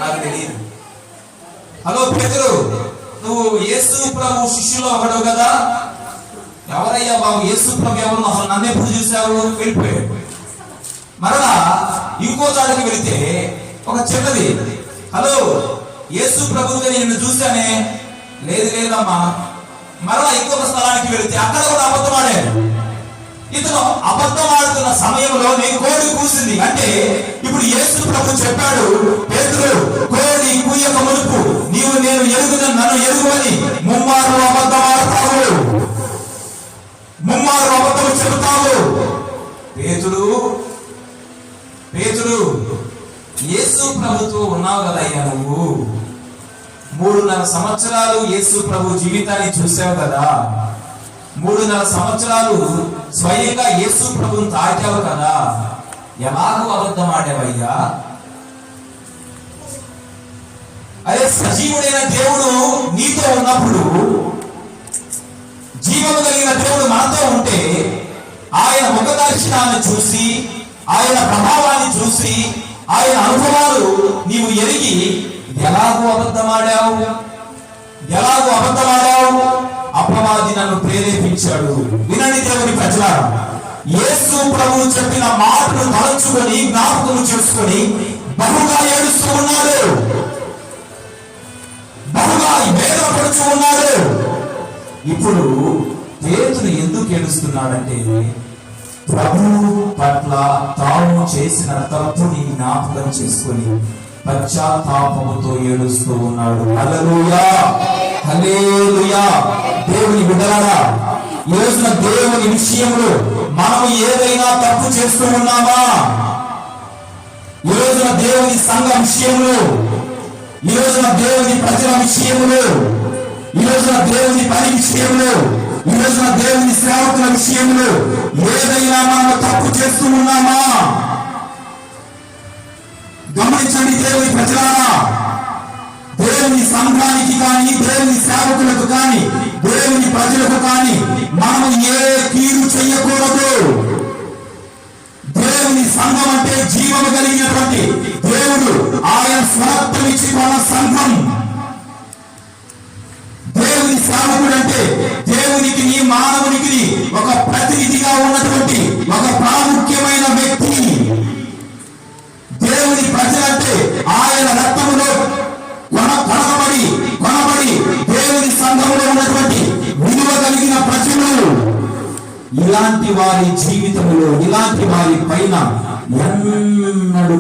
నాకు తెలియదు. హలో పేతురు, నువ్వు యేసు ప్రభు శిష్యులో ఒకడు కదా? ఎవరయ్యా బాబు యేసు ప్రభు ఎవరు? అసలు నన్ను ఎప్పుడు చూశావు? వెళ్ళిపోయాడు. మరలా ఇంకో చాటుకి వెళితే ఒక చిన్నది, హలో యేసు ప్రభువుగా నిన్ను చూశానే. లేదు లేదమ్మా. మరలా ఇంకొక స్థలానికి వెళితే అక్కడ కూడా అబద్ధం ఆడాడు. ఇతను అబద్ధం ఆడుతున్న సమయంలో నేను కోడి కూసింది అంటే ఇప్పుడు యేసు ప్రభు చెప్పాడు, పేతురు కోడి కూయక మునుపు నీవు నేను ఎరుగుదని నన్ను ఎరుగువని ముమ్మారు అబద్ధం ఆడతావు, ముమ్మారు అబద్ధం చెబుతావు. పేతురు పేతురు యేసు ప్రభుతో ఉన్నావు కదయ్యా నువ్వు. 3.5 సంవత్సరాలు యేసు ప్రభు జీవితాన్ని చూసావు కదా. 3.5 సంవత్సరాలు స్వయంగా యేసు ప్రభుని తాకావు కదా. ఎలాగూ అబద్ధం ఆడేవయ్యా? అదే సజీవుడైన దేవుడు నీతో ఉన్నప్పుడు, జీవము కలిగిన దేవుడు మనతో ఉంటే ఆయన ముఖ దర్శనాన్ని చూసి, ఆయన ప్రభావాన్ని చూసి, ఆయన అనుభవాలు నీవు ఎరిగి ఎలాగూ అబద్ధమాడావు? ఎలాగూ అబద్ధమాడావు? అపవాది నన్ను ప్రేరేపించాడు. వినండి దేవుని ప్రజలారా, యేసు ప్రభువు చెప్పిన మాటలు తలంచుకొని జ్ఞాపకం చేసుకొని బహుగా ఏడుస్తూ ఉన్నాడు, బహుగా వేదనపడుతూ ఉన్నాడు. ఇప్పుడు పేతురు ఎందుకు ఏడుస్తున్నాడంటే ప్రభు పట్ల తాను చేసిన తప్పుని జ్ఞాపకం చేసుకొని పశ్చాత్తాపముతో ఏడుస్తూ ఉన్నాడు. హల్లెలూయా, హల్లెలూయా. దేవుని బిడ్డలారా, ఈ రోజున దేవుని విషయంలో మనం ఏదైనా తప్పు చేస్తూ ఉన్నామా? ఈ రోజున దేవుని సంఘ విషయంలో, ఈ రోజున దేవుని ప్రజల విషయంలో, ఈ రోజున దేవుని పని విషయంలో, ఈ రోజున దేవుని సేవకుల విషయంలో ఏదైనా మనం తప్పు చేస్తూ ఉన్నామా? గమనించండి దేవుని ప్రజలారా, దేవుని సంఘానికి కానీ, దేవుని సేవకులకు కానీ, దేవుని ప్రజలకు కానీ మనం ఏ కీడు చెయ్యకూడదు. దేవుని సంఘం అంటే జీవము కలిగినటువంటి దేవుడు, ఆయన స్వరత్వమిచ్చి మన సంఘం. దేవుని సేవకుడు అంటే దేవునికి మానవునికి ఒక ప్రతినిధిగా ఉన్నటువంటి ఒక ప్రాముఖ్యమైన వ్యక్తి. దేవుని ప్రజలంటే ఆయన రక్తములో కొనబడి దేవుని సంఘములో ఉన్నటువంటి విలువ కలిగిన ప్రజలు. ఇలాంటి వారి జీవితంలో, ఇలాంటి వారి పైన ఎన్నడూ